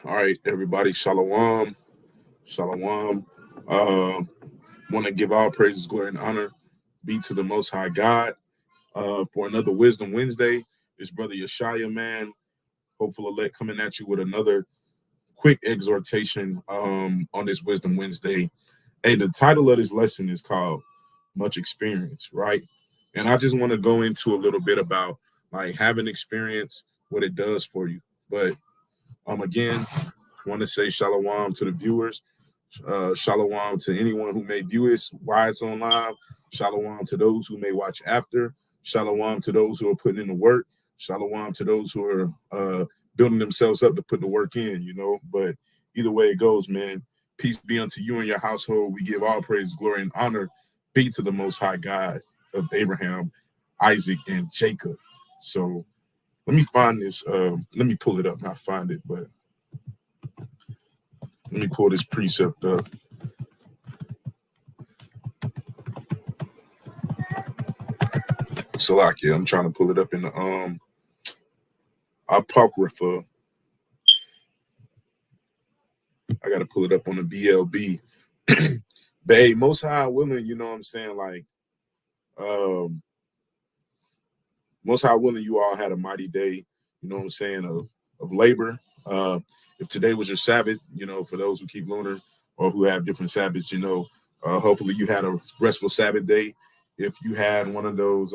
All right, everybody, shalom, shalom. Uh, Want to give all praises, glory, and honor be to the Most High God for another Wisdom Wednesday. It's Brother Yeshaya, man. Hopeful elect coming at you with another quick exhortation on this Wisdom Wednesday. Hey, the title of this lesson is called Much Experience, right? And I just want to go into a little bit about like having experience, what it does for you. But again, want to say shalom to the viewers. Shalom to anyone who may view this while it's on live. Shalom to those who may watch after. Shalom to those who are putting in the work. Shalom to those who are building themselves up to put the work in, But either way it goes, man, peace be unto you and your household. We give all praise, glory, and honor be to the Most High God of Abraham, Isaac, and Jacob. So let me find this. Let me pull it up, not find it, but let me pull this precept up. Salakia, I'm trying to pull it up in the Apocrypha. I got to pull it up on the BLB. But hey, Most High willing, you know what I'm saying? Like, Most High willing, you all had a mighty day, you know what I'm saying, of labor. If today was your Sabbath, for those who keep lunar or who have different Sabbaths, hopefully you had a restful Sabbath day. If you had one of those,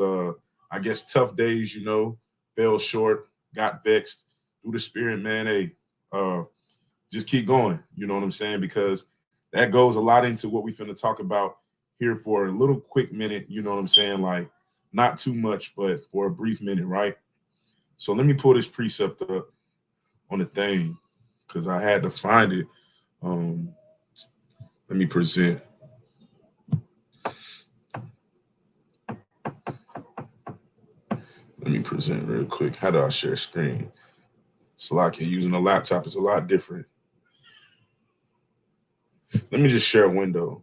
I guess, tough days, fell short, got vexed through the spirit, man, hey, just keep going. You know what I'm saying? Because that goes a lot into what we finna talk about here for a little quick minute. You know what I'm saying? Like, not too much, but for a brief minute, right? So let me pull this precept up on the thing because I had to find it. Let me present. Let me present real quick. How do I share screen? So like using a laptop is a lot different. Let me just share a window.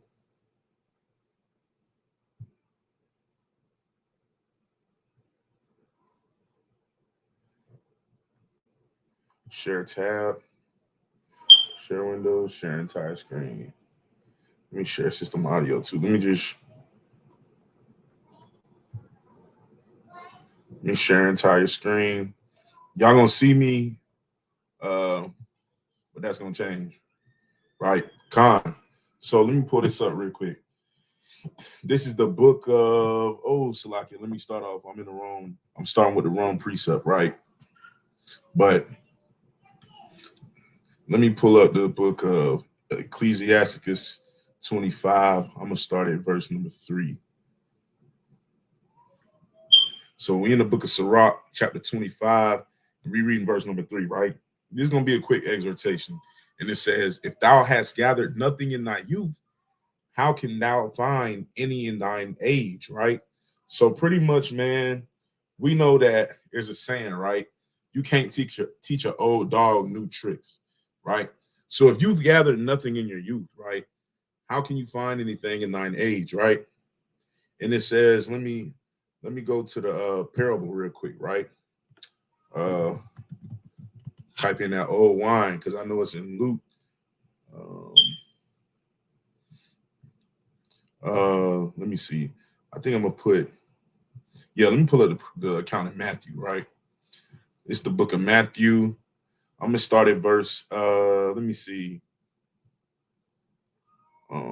Share tab. Share windows. Share entire screen. Let me share system audio too. Let me share entire screen. Y'all gonna see me, but that's gonna change, right? So let me pull this up real quick. This is the book of Salakia. Let me start off. I'm starting with the wrong precept, right? But let me pull up the book of Ecclesiasticus 25. I'm gonna start at verse number 3. So we in the book of Sirach, chapter 25, rereading verse number 3, right? This is gonna be a quick exhortation. And it says, if thou hast gathered nothing in thy youth, how can thou find any in thine age, right? So pretty much, man, we know that there's a saying, right? You can't teach an old dog new tricks, right? So if you've gathered nothing in your youth, right, how can you find anything in thine age, right? And it says, let me go to the parable real quick, right? Type in that old wine because I know it's in Luke. Let me see. I think I'm gonna put. Yeah, let me pull up the account of Matthew. Right, it's the book of Matthew. I'm gonna start at verse. Let me see. Let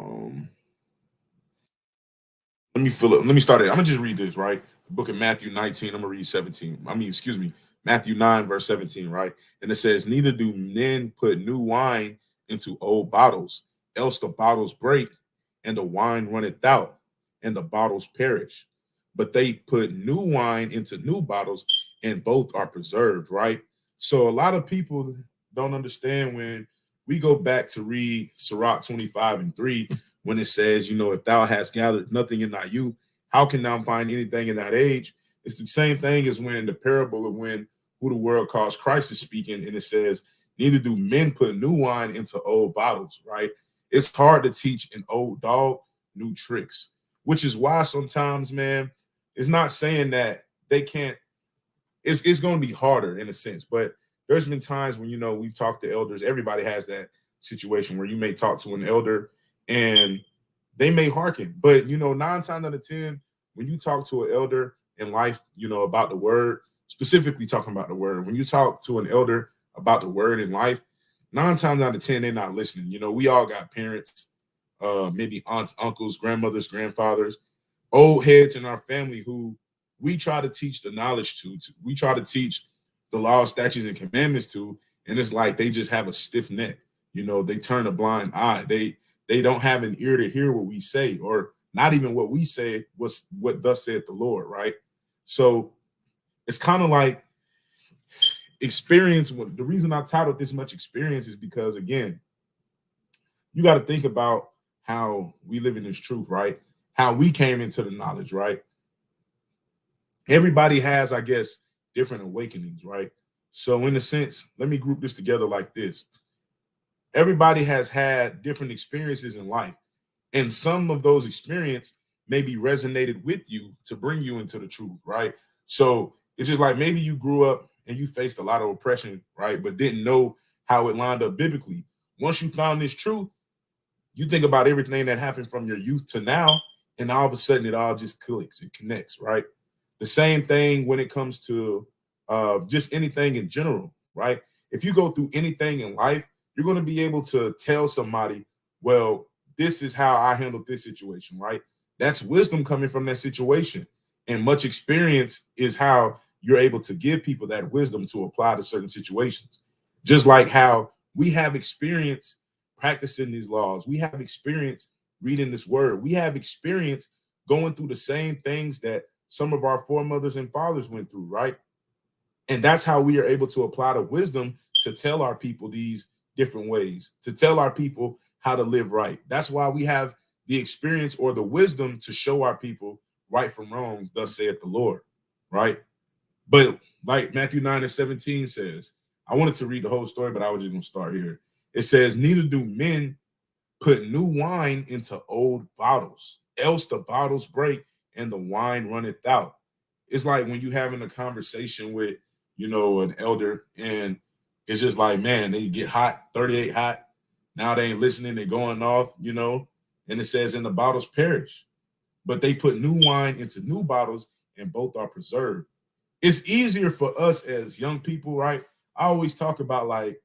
me fill it. Let me start it. I'm gonna just read this. Right, the book of Matthew 19. I'm gonna read 17. Excuse me, Matthew 9 verse 17. Right, and it says, "Neither do men put new wine into old bottles, else the bottles break, and the wine runneth out, and the bottles perish. But they put new wine into new bottles, and both are preserved." Right. So a lot of people don't understand when we go back to read Sirach 25 and 3, when it says, if thou hast gathered nothing in thy youth, how can thou find anything in that age? It's the same thing as when the parable of when who the world calls Christ is speaking, and it says, neither do men put new wine into old bottles, right? It's hard to teach an old dog new tricks, which is why sometimes, man, it's not saying that they can't, it's going to be harder in a sense, but there's been times when, we've talked to elders. Everybody has that situation where you may talk to an elder and they may hearken. But, 9 times out of 10, when you talk to an elder in life, about the word, specifically talking about the word, when you talk to an elder about the word in life, 9 times out of 10, they're not listening. We all got parents, maybe aunts, uncles, grandmothers, grandfathers, old heads in our family who we try to teach the knowledge to. We try to teach the law, statutes, and commandments to, and it's like they just have a stiff neck. They turn a blind eye. They don't have an ear to hear what we say, or not even what we say was what thus said the Lord, right? So it's kind of like experience. The reason I titled this much experience is because, again, you got to think about how we live in this truth, right? How we came into the knowledge, right? Everybody has, I guess, different awakenings, right? So in a sense, let me group this together like this. Everybody has had different experiences in life, and some of those experiences maybe resonated with you to bring you into the truth, right? So it's just like maybe you grew up and you faced a lot of oppression, right? But didn't know how it lined up biblically. Once you found this truth, you think about everything that happened from your youth to now, and all of a sudden it all just clicks, it connects, right? The same thing when it comes to just anything in general, right? If you go through anything in life, you're going to be able to tell somebody, well, this is how I handled this situation, right? That's wisdom coming from that situation. And much experience is how you're able to give people that wisdom to apply to certain situations. Just like how we have experience practicing these laws, we have experience reading this word, we have experience going through the same things that some of our foremothers and fathers went through, right? And that's how we are able to apply the wisdom to tell our people these different ways, to tell our people how to live right. That's why we have the experience or the wisdom to show our people right from wrong, thus saith the Lord, right? But like Matthew 9:17 says, I wanted to read the whole story, but I was just going to start here. It says, neither do men put new wine into old bottles, else the bottles break and the wine runneth out. It's like when you having a conversation with, an elder, and it's just like, man, they get hot, 38 hot. Now they ain't listening, they going off, and it says, and the bottles perish. But they put new wine into new bottles and both are preserved. It's easier for us as young people, right? I always talk about like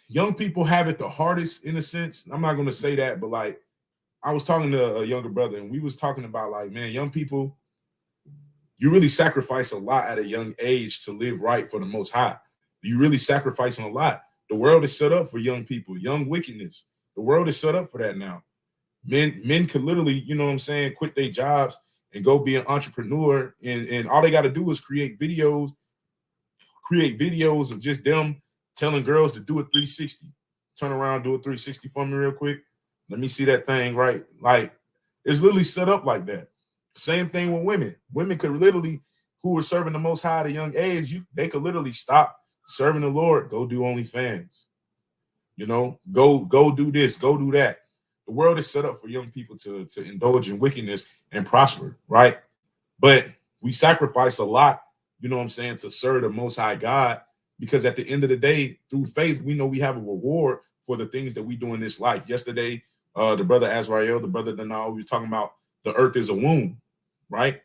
young people have it the hardest in a sense. I'm not going to say that, but like I was talking to a younger brother and we was talking about like, man, young people, you really sacrifice a lot at a young age to live right for the Most High. You really sacrificing a lot. The world is set up for young people, young wickedness. The world is set up for that now. Men could literally, quit their jobs and go be an entrepreneur. And all they got to do is create videos of just them telling girls to do a 360. Turn around, do a 360 for me real quick. Let me see that thing, right? Like, it's literally set up like that. Same thing with women. Women could literally, who were serving the Most High at a young age, they could literally stop serving the Lord, go do OnlyFans. Go do this, go do that. The world is set up for young people to indulge in wickedness and prosper, right? But we sacrifice a lot, to serve the Most High God, because at the end of the day, through faith, we know we have a reward for the things that we do in this life. Yesterday, the brother Azrael, the brother Danal, we were talking about the earth is a womb, right?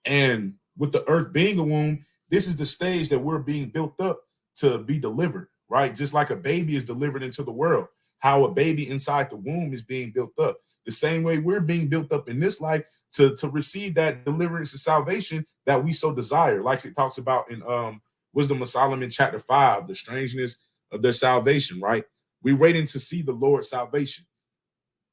And with the earth being a womb, this is the stage that we're being built up to be delivered, right? Just like a baby is delivered into the world, how a baby inside the womb is being built up. The same way we're being built up in this life to receive that deliverance and salvation that we so desire. Like it talks about in Wisdom of Solomon chapter 5, the strangeness of their salvation, right? We're waiting to see the Lord's salvation.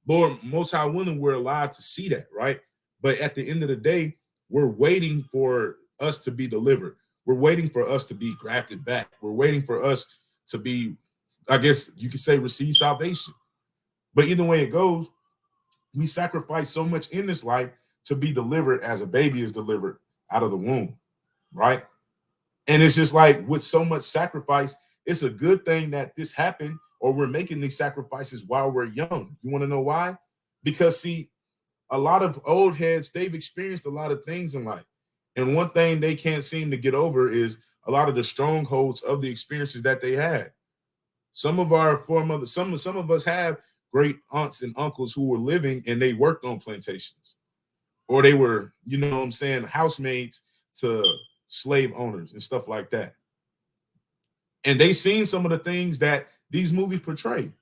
Lord, most high willing, we're alive to see that, right? But at the end of the day, we're waiting for us to be delivered. We're waiting for us to be grafted back. We're waiting for us to be, I guess you could say, receive salvation. But either way it goes, we sacrifice so much in this life to be delivered as a baby is delivered out of the womb, right? And it's just like with so much sacrifice, it's a good thing that this happened, or we're making these sacrifices while we're young. You want to know why? Because see, a lot of old heads, they've experienced a lot of things in life. And one thing they can't seem to get over is a lot of the strongholds of the experiences that they had. Some of our foremothers, some of us have great aunts and uncles who were living and they worked on plantations, or they were, you know what I'm saying, housemaids to slave owners and stuff like that. And they seen some of the things that these movies portray.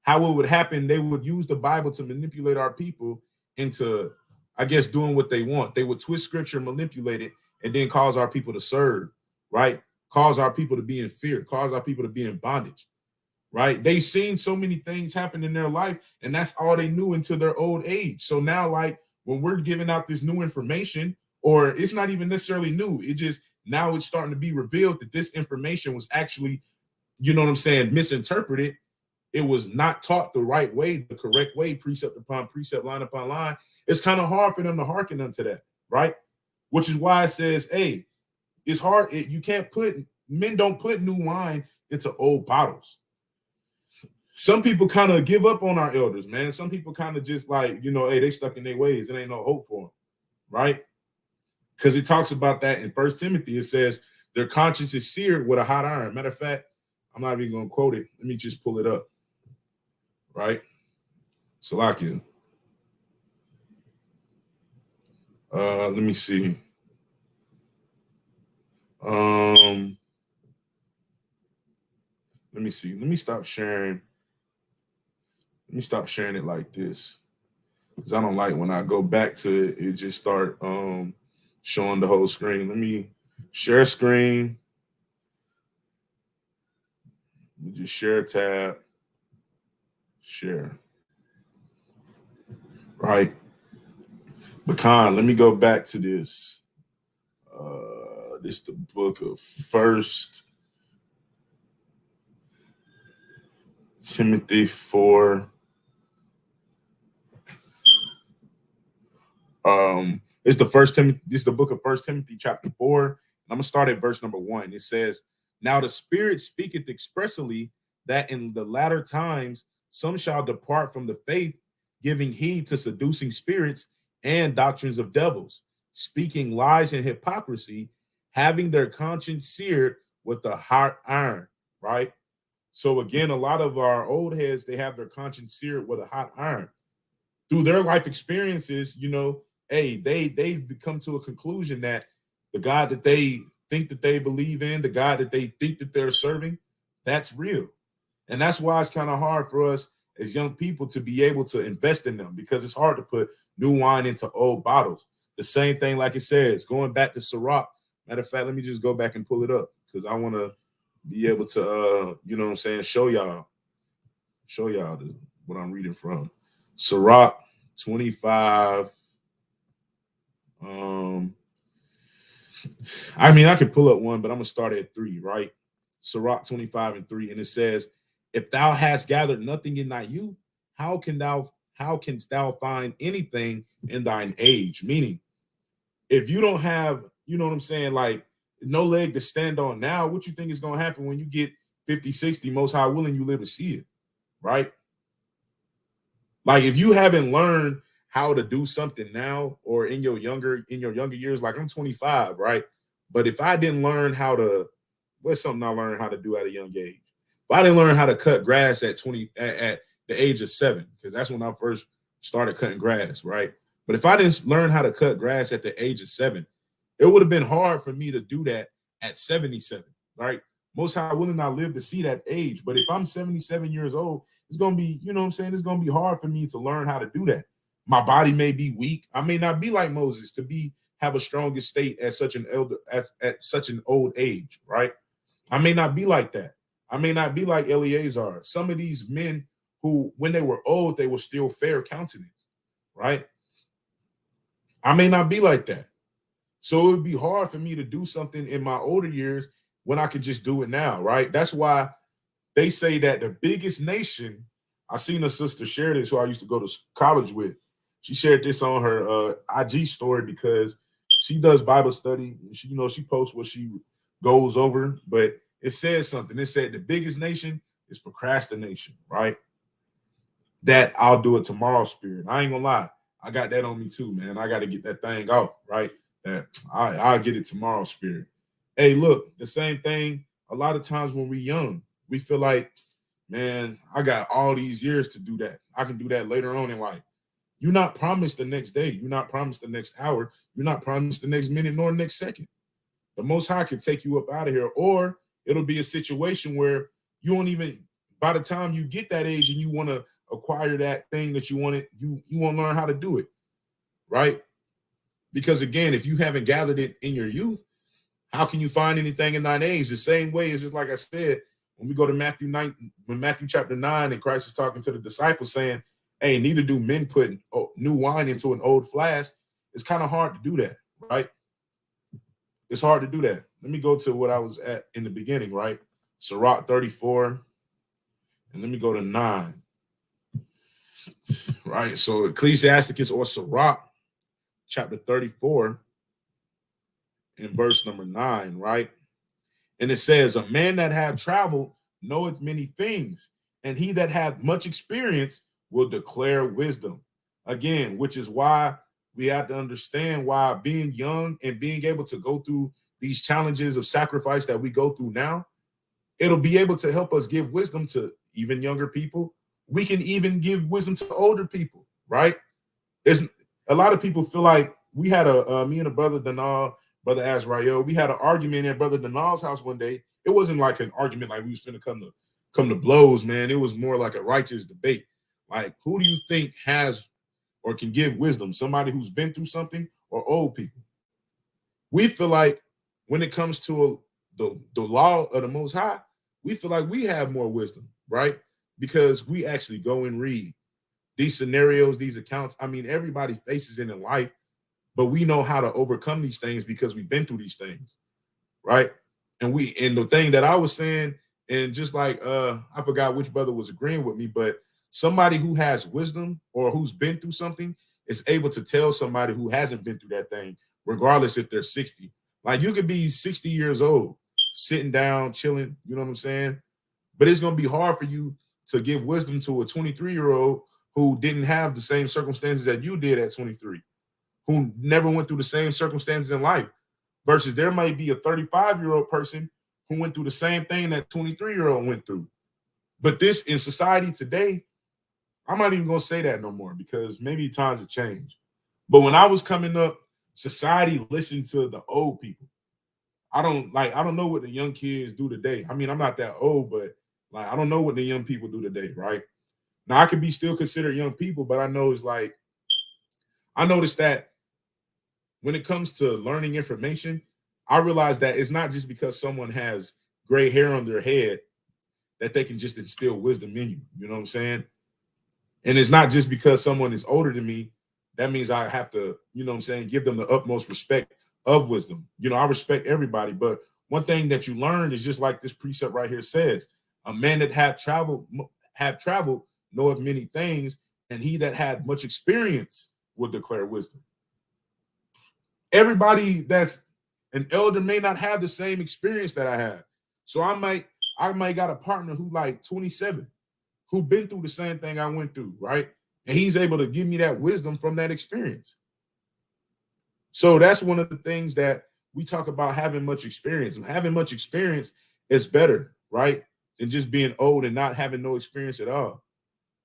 How it would happen, they would use the Bible to manipulate our people into, I guess, doing what they want. They would twist scripture, manipulate it, and then cause our people to serve, right? Cause our people to be in fear, cause our people to be in bondage, right? They seen so many things happen in their life, and that's all they knew until their old age. So now, like, when we're giving out this new information, or it's not even necessarily new, it just now it's starting to be revealed that this information was actually, you know what I'm saying, misinterpreted. It was not taught the right way, the correct way, precept upon precept, line upon line. It's kind of hard for them to hearken unto that, right? Which is why it says, hey, it's hard. You can't put, men don't put new wine into old bottles. Some people kind of give up on our elders, man. Some people kind of just like, you know, hey, they stuck in their ways. There ain't no hope for them, right? Because it talks about that in First Timothy. It says their conscience is seared with a hot iron. Matter of fact, I'm not even going to quote it. Let me just pull it up, right? Salakia. Let me see. Let me see. Let me stop sharing. Let me stop sharing it like this, because I don't like when I go back to it, it just start showing the whole screen. Let me share screen. Let me just share a tab. Share. Right. Bakan, let me go back to this. This is the book of First Timothy 4. It's the First Timothy. This is the book of First Timothy, chapter 4. And I'm gonna start at verse number 1. It says, "Now the Spirit speaketh expressly that in the latter times some shall depart from the faith, giving heed to seducing spirits and doctrines of devils, speaking lies and hypocrisy, having their conscience seared with a hot iron." Right. So again, a lot of our old heads, they have their conscience seared with a hot iron through their life experiences. You know, hey, they've come to a conclusion that the God that they think that they believe in, the God that they think that they're serving, that's real. And that's why it's kind of hard for us as young people to be able to invest in them, because it's hard to put new wine into old bottles. The same thing, like it says, going back to Sirach. Matter of fact, let me just go back and pull it up, because I want to be able to, you know what I'm saying, show y'all what I'm reading from. Sirach 25. I mean, I could pull up one, but I'm gonna start at 3, right? Sirach 25 and 3, and it says, "If thou hast gathered nothing in thy youth, how canst thou find anything in thine age?" Meaning, if you don't have, you know what I'm saying, like no leg to stand on now, what you think is gonna happen when you get 50, 60, most high willing, you live to see it, right? Like if you haven't learned how to do something now, or in your younger years, like I'm 25, right? But if I didn't learn how to, what's something I learned how to do at a young age? If I didn't learn how to cut grass at 20 at the age of 7, because that's when I first started cutting grass, right? But if I didn't learn how to cut grass at the age of 7, it would have been hard for me to do that at 77, right? Most high willing, I live to see that age. But if I'm 77 years old, it's gonna be, you know what I'm saying? It's gonna be hard for me to learn how to do that. My body may be weak. I may not be like Moses to be have a stronger state at such an at such an old age, right? I may not be like that. I may not be like Eleazar. Some of these men who, when they were old, they were still fair countenance, right? I may not be like that. So it would be hard for me to do something in my older years when I could just do it now, right? That's why they say that the biggest nation, I seen a sister share this who I used to go to college with. She shared this on her IG story because she does Bible study. She, you know, she posts what she goes over, but it says something. It said the biggest nation is procrastination, right? That I'll do it tomorrow spirit. I ain't gonna lie. I got that on me too, man. I got to get that thing off, right? I'll get it tomorrow, Spirit. Hey, look, the same thing. A lot of times when we're young, we feel like, man, I got all these years to do that. I can do that later on in life. You're not promised the next day. You're not promised the next hour. You're not promised the next minute nor next second. The Most High can take you up out of here, or it'll be a situation where you won't even, by the time you get that age and you want to acquire that thing that you wanted, you won't learn how to do it, right? Because again, if you haven't gathered it in your youth, how can you find anything in thine age? The same way is just like I said, when we go to Matthew 9, when Matthew chapter 9, and Christ is talking to the disciples saying, hey, neither do men put new wine into an old flask. It's kind of hard to do that, right? It's hard to do that. Let me go to what I was at in the beginning, right? Sirach 34, and let me go to 9, right? So Ecclesiasticus or Sirach chapter 34 in verse number 9, right? And it says, a man that hath traveled knoweth many things, and he that hath much experience will declare wisdom. Again, which is why we have to understand why being young and being able to go through these challenges of sacrifice that we go through now, it'll be able to help us give wisdom to even younger people. We can even give wisdom to older people, right? It's, a lot of people feel like we had me and a brother Danal, brother Azrael, we had an argument at brother Danal's house one day. It wasn't like an argument like we was going to come to blows, man. It was more like a righteous debate. Like, who do you think has or can give wisdom? Somebody who's been through something or old people? We feel like when it comes to the law of the Most High, we feel like we have more wisdom, right? Because we actually go and read these scenarios, these accounts. I mean, everybody faces it in life, but we know how to overcome these things because we've been through these things, right? And the thing that I was saying, and just like I forgot which brother was agreeing with me, but somebody who has wisdom or who's been through something is able to tell somebody who hasn't been through that thing, regardless if they're 60. Like, you could be 60 years old, sitting down, chilling, you know what I'm saying? But it's going to be hard for you to give wisdom to a 23-year-old who didn't have the same circumstances that you did at 23, who never went through the same circumstances in life, versus there might be a 35-year-old person who went through the same thing that 23-year-old went through. But this, in society today, I'm not even going to say that no more because maybe times have changed. But when I was coming up, society listened to the old people. I don't know what the young kids do today. I mean, I'm not that old, but like, I don't know what the young people do today, right? Now, I could be still considered young people, but I know it's like, I noticed that when it comes to learning information, I realize that it's not just because someone has gray hair on their head that they can just instill wisdom in you. You know what I'm saying? And it's not just because someone is older than me, that means I have to, you know what I'm saying, give them the utmost respect of wisdom. You know, I respect everybody, but one thing that you learn is just like this precept right here says, a man that have traveled knoweth many things, and he that had much experience will declare wisdom. Everybody that's an elder may not have the same experience that I have. So I might got a partner who like 27, who been through the same thing I went through, right? And he's able to give me that wisdom from that experience. So that's one of the things that we talk about, having much experience. Having much experience is better, right, than just being old and not having no experience at all.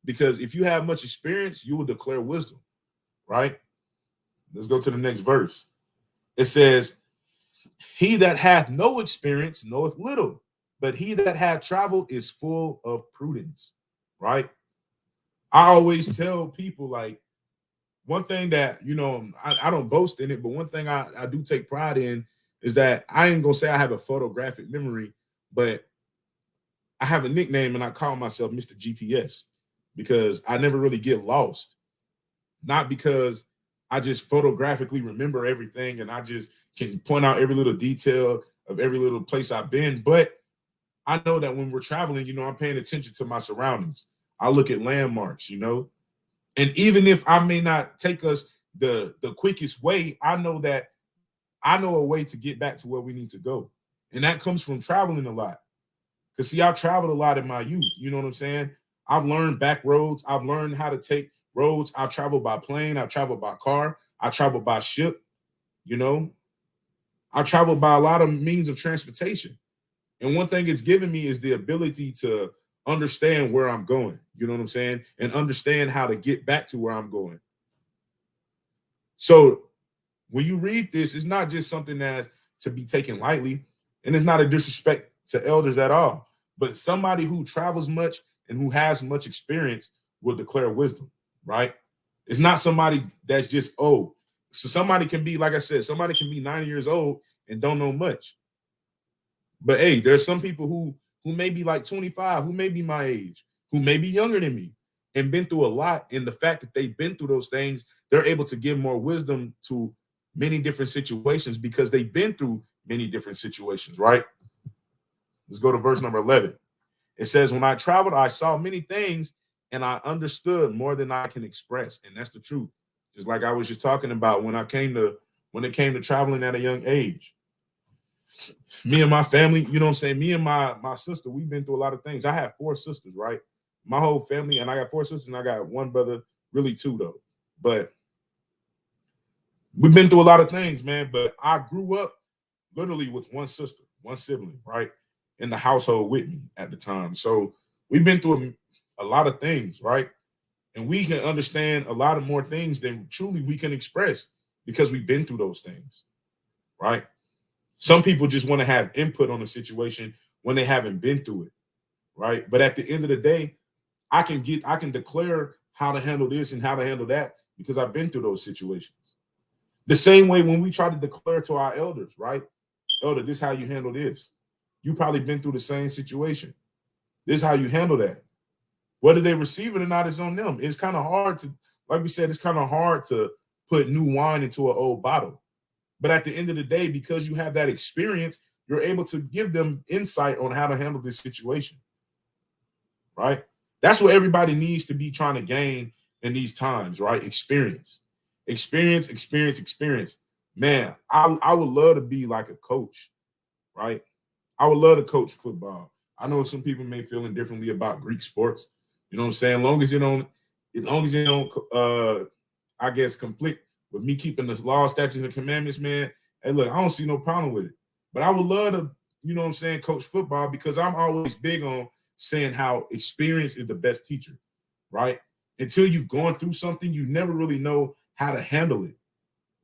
Because if you have much experience, you will declare wisdom, right? Let's go to the next verse. It says, he that hath no experience knoweth little, but he that hath traveled is full of prudence, right? I always tell people, like, one thing that, you know, I don't boast in it, but one thing I do take pride in is that I ain't gonna say I have a photographic memory, but I have a nickname and I call myself Mr. GPS because I never really get lost. Not because I just photographically remember everything and I just can point out every little detail of every little place I've been, but I know that when we're traveling, you know, I'm paying attention to my surroundings. I look at landmarks, you know, and even if I may not take us the quickest way, I know a way to get back to where we need to go. And that comes from traveling a lot. Because see, I traveled a lot in my youth. You know what I'm saying? I've learned back roads. I've learned how to take roads. I've traveled by plane. I've traveled by car. I traveled by ship. You know, I travel by a lot of means of transportation. And one thing it's given me is the ability to understand where I'm going. You know what I'm saying? And understand how to get back to where I'm going. So when you read this, it's not just something that's to be taken lightly, and it's not a disrespect to elders at all. But somebody who travels much and who has much experience will declare wisdom, right? It's not somebody that's just old. So somebody can be, like I said, somebody can be 90 years old and don't know much. But hey, there's some people who may be like 25, who may be my age, who may be younger than me, and been through a lot. And the fact that they've been through those things, they're able to give more wisdom to many different situations because they've been through many different situations, right? Let's go to verse number 11. It says, when I traveled, I saw many things and I understood more than I can express. And that's the truth. Just like I was just talking about when it came to traveling at a young age. Me and my family, you know what I'm saying? Me and my sister, we've been through a lot of things. I have 4 sisters, right? My whole family, and I got 4 sisters, and I got 1 brother, really 2 though. But we've been through a lot of things, man. But I grew up literally with 1 sister, 1 sibling, right? In the household with me at the time. So we've been through a lot of things, right? And we can understand a lot of more things than truly we can express because we've been through those things, right? Some people just want to have input on a situation when they haven't been through it, right? But at the end of the day, I can declare how to handle this and how to handle that because I've been through those situations. The same way when we try to declare to our elders, right? Elder, this is how you handle this. You probably been through the same situation. This is how you handle that. Whether they receive it or not is on them. It's kind of hard to, like we said, it's kind of hard to put new wine into an old bottle. But at the end of the day, because you have that experience, you're able to give them insight on how to handle this situation, right? That's what everybody needs to be trying to gain in these times, right? Experience. Man, I would love to be like a coach, right? I would love to coach football. I know some people may feel indifferently about Greek sports. You know what I'm saying? As long as it don't I guess conflict with me keeping the law, statutes, and commandments, man. Hey, look, I don't see no problem with it. But I would love to, you know what I'm saying, coach football because I'm always big on saying how experience is the best teacher, right? Until you've gone through something, you never really know how to handle it.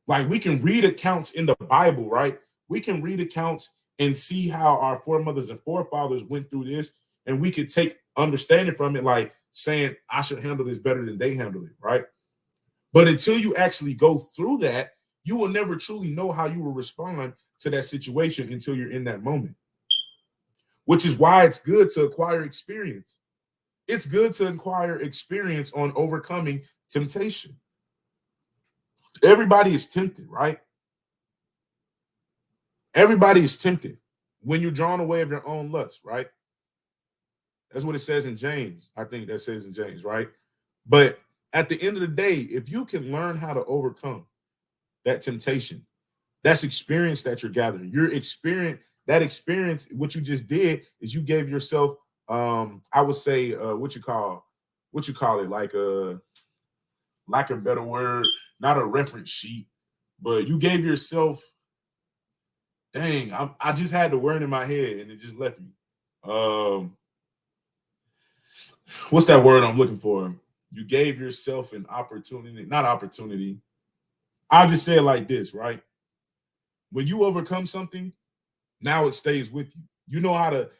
Like we can read accounts in the Bible, right? We can read accounts and see how our foremothers and forefathers went through this, and we could take understanding from it, like saying, I should handle this better than they handled it, right? But until you actually go through that, you will never truly know how you will respond to that situation until you're in that moment, which is why it's good to acquire experience. It's good to acquire experience on overcoming temptation. Everybody is tempted, right? Everybody is tempted when you're drawn away of your own lust, right? That's what it says in James. I think that says in James, right? But at the end of the day, if you can learn how to overcome that temptation, that's experience that you're gathering. Your experience, that experience, what you just did is you gave yourself, I would say, what you call it, like a lack of a better word, not a reference sheet, but you gave yourself. Dang, I just had the word in my head and it just left me. What's that word I'm looking for? You gave yourself an opportunity, not opportunity. I'll just say it like this, right? When you overcome something, now it stays with you. You know how to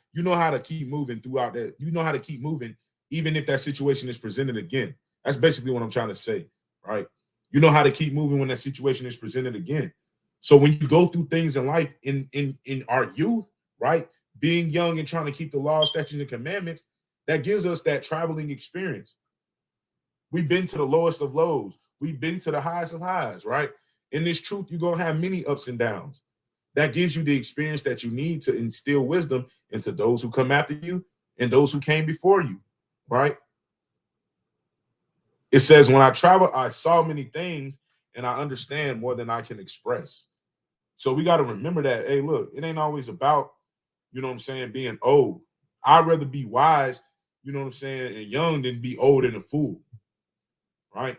keep moving throughout that. You know how to keep moving, even if that situation is presented again. That's basically what I'm trying to say, right? You know how to keep moving when that situation is presented again. So when you go through things in life in our youth, right? Being young and trying to keep the law, statutes, and commandments, that gives us that traveling experience. We've been to the lowest of lows. We've been to the highest of highs, right? In this truth, you're going to have many ups and downs. That gives you the experience that you need to instill wisdom into those who come after you and those who came before you, right? It says, when I travel, I saw many things and I understand more than I can express. So we got to remember that, hey, look, it ain't always about, you know what I'm saying, being old. I'd rather be wise, you know what I'm saying, and young than be old and a fool, right?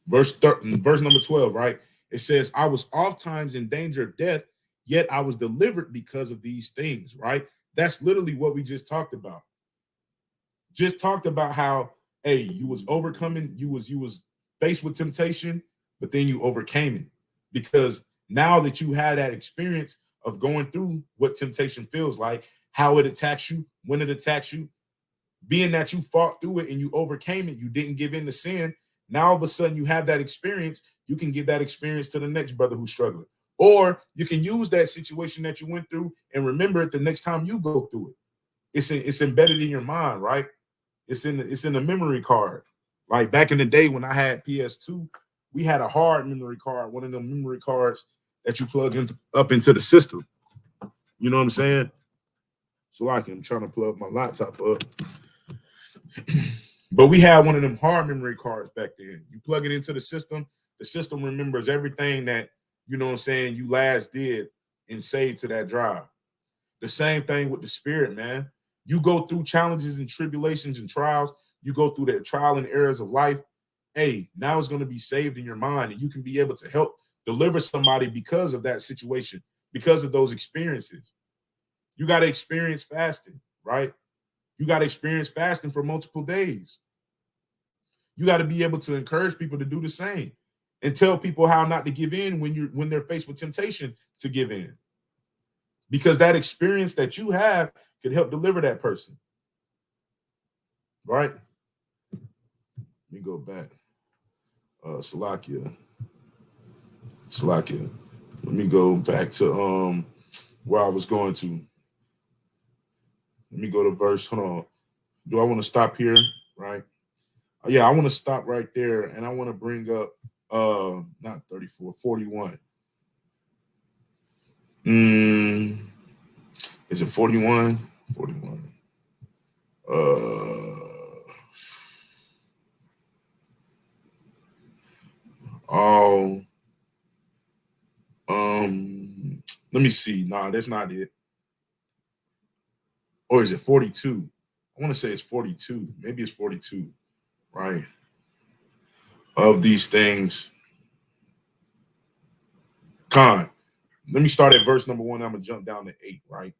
Verse number 12, right? It says, I was oft times in danger of death, yet I was delivered because of these things, right? That's literally what we just talked about. Just talked about how, hey, you was overcoming, you was faced with temptation, but then you overcame it. Because now that you had that experience of going through what temptation feels like, how it attacks you, when it attacks you, being that you fought through it and you overcame it, you didn't give in to sin. Now all of a sudden you have that experience. You can give that experience to the next brother who's struggling, or you can use that situation that you went through and remember it the next time you go through it. It's embedded in your mind, right? It's in the memory card. Like back in the day when I had PS2, we had a hard memory card, one of them memory cards that you plug up into the system. You know what I'm saying? So I'm trying to plug my laptop up. But we had one of them hard memory cards back then. You plug it into the system remembers everything that, you know what I'm saying, you last did and saved to that drive. The same thing with the spirit, man. You go through challenges and tribulations and trials. You go through the trial and errors of life. Hey, now it's going to be saved in your mind, and you can be able to help deliver somebody because of that situation, because of those experiences. You got to experience fasting, right? You got to experience fasting for multiple days. You got to be able to encourage people to do the same and tell people how not to give in when they're faced with temptation to give in. Because that experience that you have could help deliver that person. Right? Let me go back. Salakia. Let me go back to where I was going to. Let me go to verse. Hold on. Do I want to stop here? Right. Yeah, I want to stop right there, and I want to bring up not 34, 41. Is it 41? 41. Oh, let me see. Nah, that's not it. Or is it 42? I want to say it's 42. Maybe it's 42, right? Of these things. Let me start at verse number 1. I'm going to jump down to 8, right?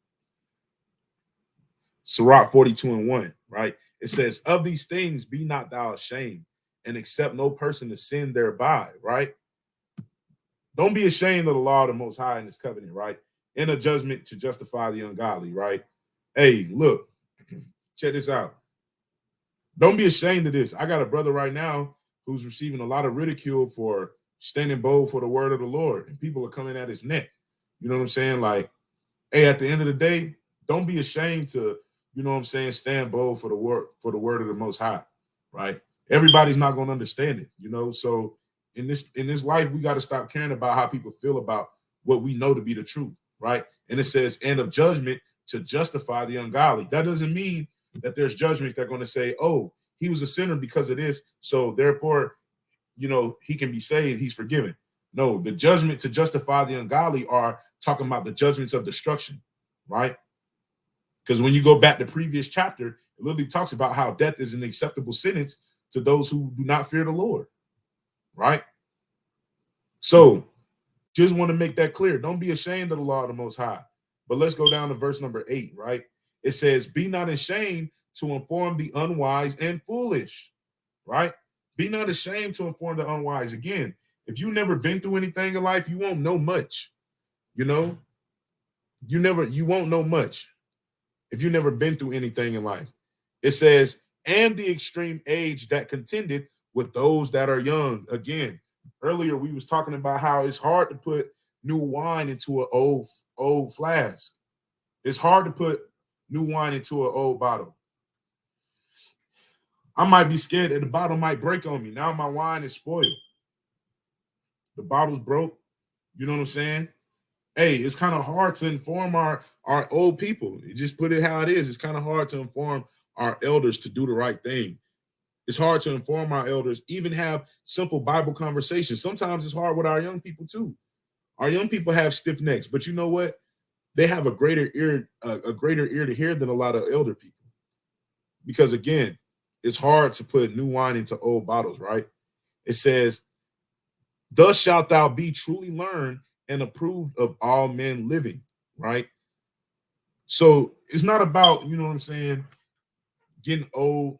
Sirach 42:1, right? It says, of these things be not thou ashamed, and accept no person to sin thereby, right? Don't be ashamed of the law of the Most High in this covenant, right? In a judgment to justify the ungodly, right? Hey, look, check this out. Don't be ashamed of this. I got a brother right now who's receiving a lot of ridicule for standing bold for the word of the Lord, and people are coming at his neck. You know what I'm saying? Like, hey, at the end of the day, don't be ashamed to, you know what I'm saying, stand bold for the word of the Most High, right? Everybody's not going to understand it, you know. So in this life, we got to stop caring about how people feel about what we know to be the truth, right? And it says, and of judgment to justify the ungodly. That doesn't mean that there's judgments that are going to say, oh, he was a sinner because of this, so therefore, you know, he can be saved, he's forgiven. No, the judgment to justify the ungodly are talking about the judgments of destruction, right? Because when you go back to the previous chapter, it literally talks about how death is an acceptable sentence to those who do not fear the Lord, right? So just want to make that clear. Don't be ashamed of the law of the Most High. But let's go down to verse number 8, right? It says, be not ashamed to inform the unwise and foolish, right? Be not ashamed to inform the unwise. Again, if you've never been through anything in life, you won't know much. You know, you won't know much if you've never been through anything in life. It says, and the extreme age that contended with those that are young. Again, earlier we was talking about how it's hard to put new wine into an old flask. It's hard to put new wine into an old bottle. I might be scared that the bottle might break on me. Now my wine is spoiled. The bottle's broke. You know what I'm saying? Hey, it's kind of hard to inform our old people. Just put it how it is. It's kind of hard to inform our elders to do the right thing. It's hard to inform our elders, even have simple Bible conversations. Sometimes it's hard with our young people too. Our young people have stiff necks, but you know what? They have a greater ear to hear than a lot of elder people. Because again, it's hard to put new wine into old bottles, right? It says, Thus shalt thou be truly learned and approved of all men living, right? So it's not about, you know what I'm saying, getting old,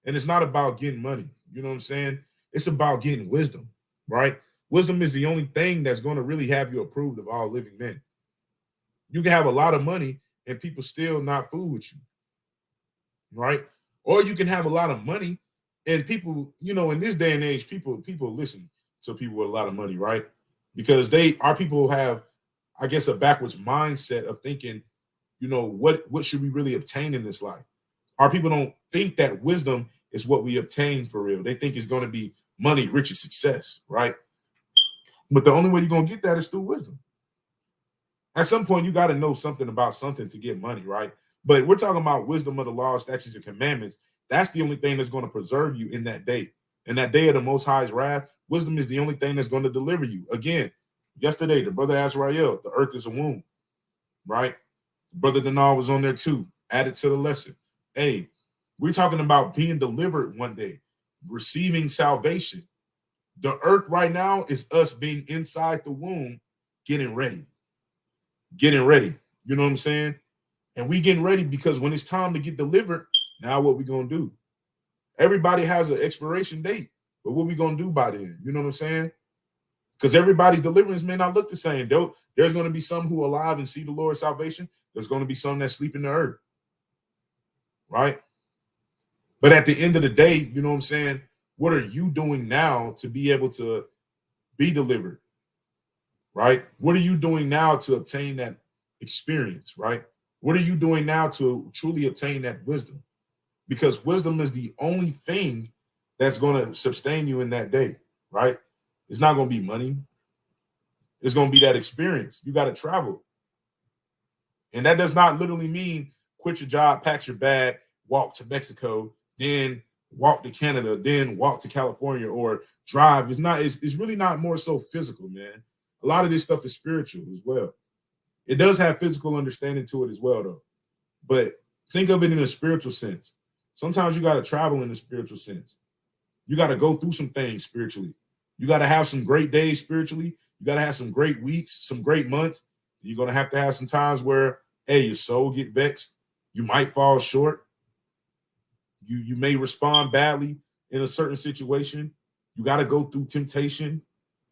and it's not about getting money. You know what I'm saying? It's about getting wisdom, right? Wisdom is the only thing that's going to really have you approved of all living men. You can have a lot of money and people still not fool with you, right? Or you can have a lot of money and people, you know, in this day and age, people listen to people with a lot of money, right? Because our people have, I guess, a backwards mindset of thinking, you know, what should we really obtain in this life? Our people don't think that wisdom is what we obtain for real. They think it's going to be money, riches, success, right? But the only way you're going to get that is through wisdom. At some point, you got to know something about something to get money, right? But we're talking about wisdom of the law, statutes, and commandments. That's the only thing that's going to preserve you in that day. In that day of the Most High's wrath, wisdom is the only thing that's going to deliver you. Again, yesterday, the brother asked Rael, the earth is a womb, right? Brother Denal was on there too, added to the lesson. Hey, we're talking about being delivered one day, receiving salvation. The earth right now is us being inside the womb, getting ready. Getting ready. You know what I'm saying? And we getting ready because when it's time to get delivered, now what we gonna do? Everybody has an expiration date, but what we gonna do by then? You know what I'm saying? Because everybody's deliverance may not look the same. There's going to be some who are alive and see the Lord's salvation. There's going to be some that sleep in the earth, right? But at the end of the day, you know what I'm saying? What are you doing now to be able to be delivered, right? What are you doing now to obtain that experience, right? What are you doing now to truly obtain that wisdom? Because wisdom is the only thing that's going to sustain you in that day, right? It's not going to be money. It's going to be that experience. You got to travel. And that does not literally mean quit your job, pack your bag, walk to Mexico, then walk to Canada, then walk to California or drive. It's really not more so physical, man. A lot of this stuff is spiritual as well. It does have physical understanding to it as well, though. But think of it in a spiritual sense. Sometimes you got to travel in a spiritual sense. You got to go through some things spiritually. You got to have some great days spiritually. You got to have some great weeks, some great months. You're going to have some times where, hey, your soul get vexed. You might fall short. You may respond badly in a certain situation. You got to go through temptation.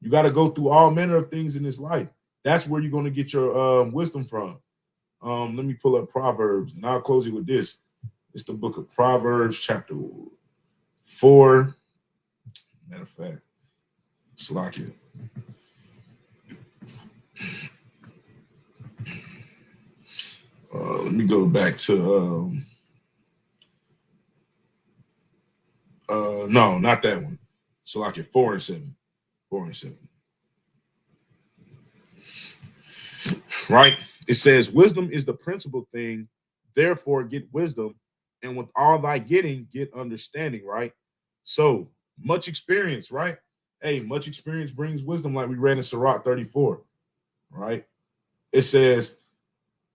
You got to go through all manner of things in this life. That's where you're going to get your wisdom from. Let me pull up Proverbs, and I'll close it with this. It's the book of Proverbs, chapter 4. Matter of fact, Salakia. Let me go back to no, not that one. Salakia 4 and 7. 4 and 7. Right? It says, wisdom is the principal thing, therefore get wisdom, and with all thy getting, get understanding, right? So much experience, right? Hey, much experience brings wisdom, like we read in Sirach 34, right? It says,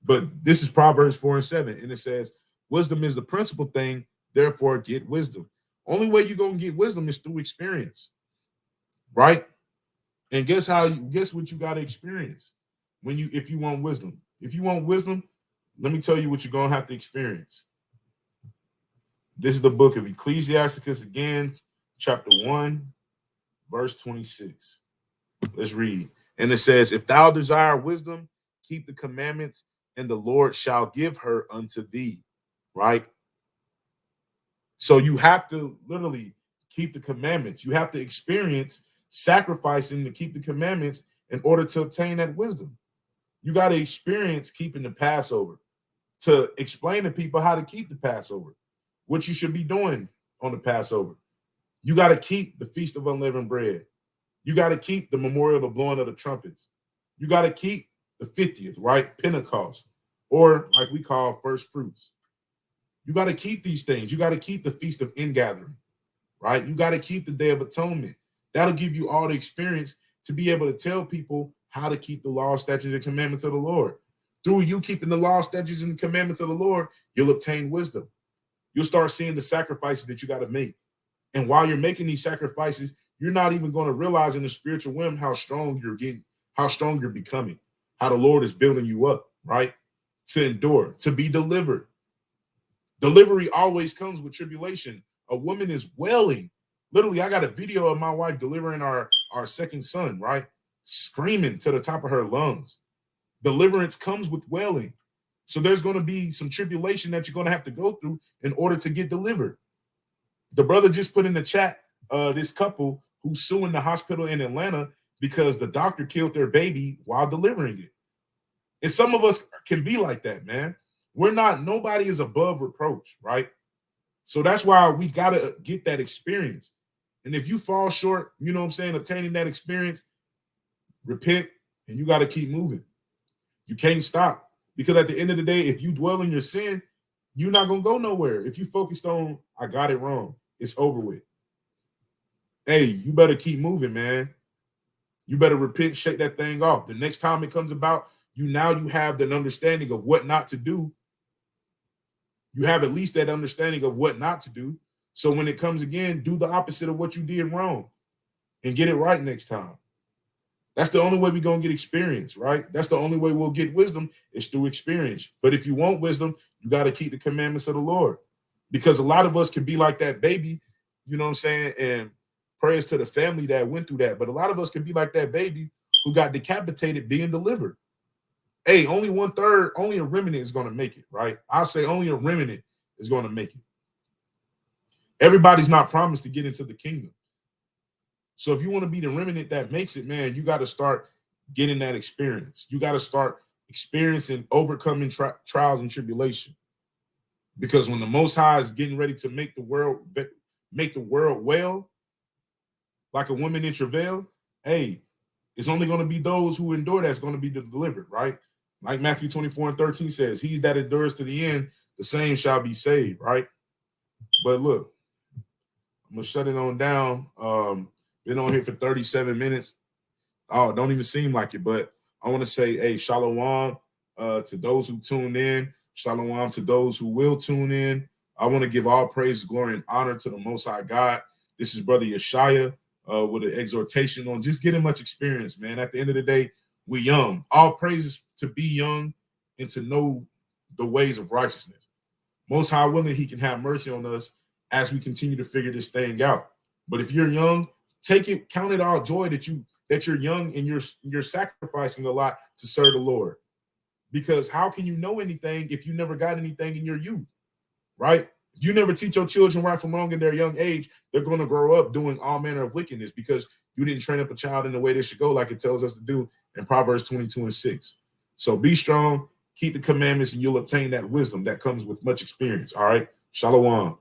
but this is Proverbs 4 and 7, and it says, wisdom is the principal thing, therefore get wisdom. Only way you're gonna get wisdom is through experience, right? And guess what you gotta experience if you want wisdom. If you want wisdom, let me tell you what you're gonna have to experience. This is the book of Ecclesiasticus again, chapter 1, verse 26. Let's read. And it says, if thou desire wisdom, keep the commandments, and the Lord shall give her unto thee. Right? So you have to literally keep the commandments. You have to experience sacrificing to keep the commandments in order to obtain that wisdom. You got to experience keeping the Passover to explain to people how to keep the Passover, what you should be doing on the Passover. You got to keep the Feast of Unleavened Bread. You got to keep the memorial of the blowing of the trumpets. You got to keep the 50th, right? Pentecost, or like we call first fruits. You got to keep these things. You got to keep the Feast of Ingathering, right? You got to keep the Day of Atonement. That'll give you all the experience to be able to tell people how to keep the law, statutes, and commandments of the Lord. Through you keeping the law, statutes, and commandments of the Lord, you'll obtain wisdom. You'll start seeing the sacrifices that you got to make. And while you're making these sacrifices, you're not even going to realize in the spiritual realm how strong you're getting, how strong you're becoming, how the Lord is building you up, right? To endure, to be delivered. Delivery always comes with tribulation. A woman is wailing. Literally, I got a video of my wife delivering our second son, right? Screaming to the top of her lungs. Deliverance comes with wailing. So there's going to be some tribulation that you're going to have to go through in order to get delivered. The brother just put in the chat, this couple who's suing the hospital in Atlanta because the doctor killed their baby while delivering it. And some of us can be like that, man. We're not, nobody is above reproach, right? So that's why we got to get that experience. And if you fall short, you know what I'm saying, obtaining that experience, repent, and you got to keep moving. You can't stop, because at the end of the day, if you dwell in your sin, you're not going to go nowhere. If you focused on, I got it wrong, it's over with. Hey, you better keep moving, man. You better repent, shake that thing off. The next time it comes about, you have an understanding of what not to do. You have at least that understanding of what not to do. So when it comes again, do the opposite of what you did wrong and get it right next time. That's the only way we're going to get experience, right? That's the only way we'll get wisdom, is through experience. But if you want wisdom, you got to keep the commandments of the Lord, because a lot of us can be like that baby, you know what I'm saying? And prayers to the family that went through that. But a lot of us can be like that baby who got decapitated being delivered. Hey, only 1/3, only a remnant is going to make it, right? I'll say only a remnant is going to make it. Everybody's not promised to get into the kingdom. So if you want to be the remnant that makes it, man, you got to start getting that experience. You got to start experiencing overcoming trials and tribulation. Because when the Most High is getting ready to make the world well, like a woman in travail, hey, it's only going to be those who endure that's going to be delivered, right? Like Matthew 24:13 says, he that endures to the end, the same shall be saved, right? But look, I'm going to shut it on down. Been on here for 37 minutes. Oh, don't even seem like it, but I want to say, hey, shalom to those who tuned in. Shalom to those who will tune in. I want to give all praise, glory, and honor to the Most High God. This is Brother Yeshaya with an exhortation on just getting much experience, man. At the end of the day, we're young. All praises to be young and to know the ways of righteousness. Most High willing, he can have mercy on us as we continue to figure this thing out. But if you're young, count it all joy that you're young and you're sacrificing a lot to serve the Lord. Because how can you know anything if you never got anything in your youth, right? If you never teach your children right from wrong in their young age, they're going to grow up doing all manner of wickedness because you didn't train up a child in the way they should go, like it tells us to do in Proverbs 22:6. So be strong, keep the commandments, and you'll obtain that wisdom that comes with much experience. All right. Shalom.